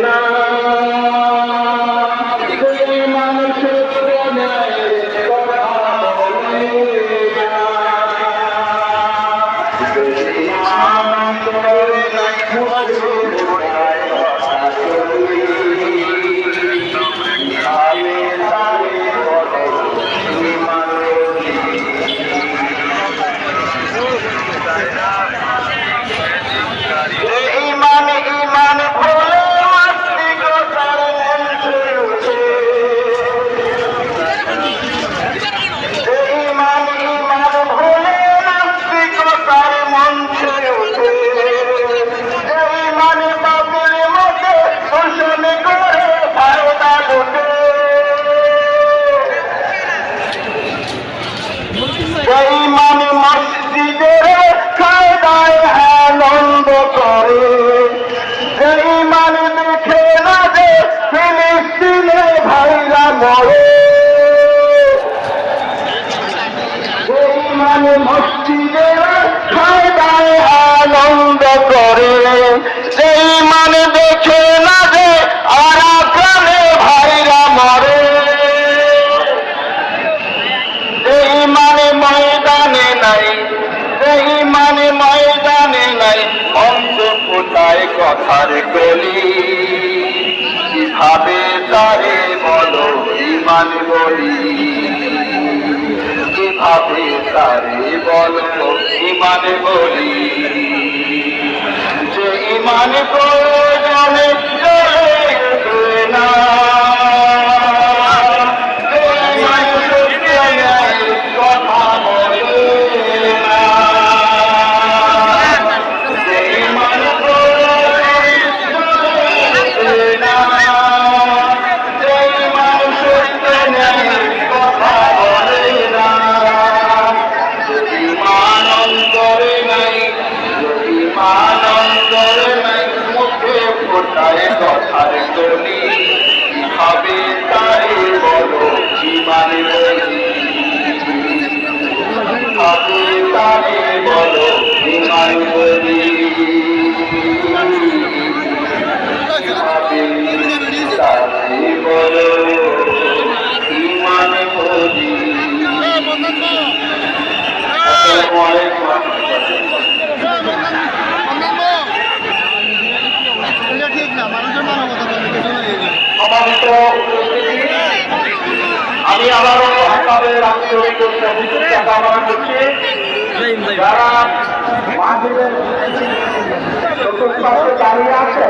না সেই মানুষের কথা বলে না সেই মানে মসজিদের কায়দায় আনন্দ করে সেই মানে দেখে না যে ফিলিস্তিনে ভাইরা মরে সেই মানে মসজিদের কায়দায় আনন্দ করে সেই মানে দেখে না যে আরাকানে ভাইরা মরে সেই মানে ময়দানে নাই সেই মানে ময়দানে নাই অন্ত ফোটায় কথার কলি কিভাবে তারে বলো ইমান বলি কিভাবে তারে বলো ইমান বলি যে ইমান প্রয়োজনে চলে না কথার কলি কিভাবে তারে বলো জীবন বলি কিভাবে তারে বলো জীবন বলি কিভাবে তারে বলো জীবন বলি। আমি আবারও আপনাদের আন্তরিক সহযোগিতা কামনা করছি যারা মাহফিলের চতুর্পাশে দাঁড়িয়ে আছে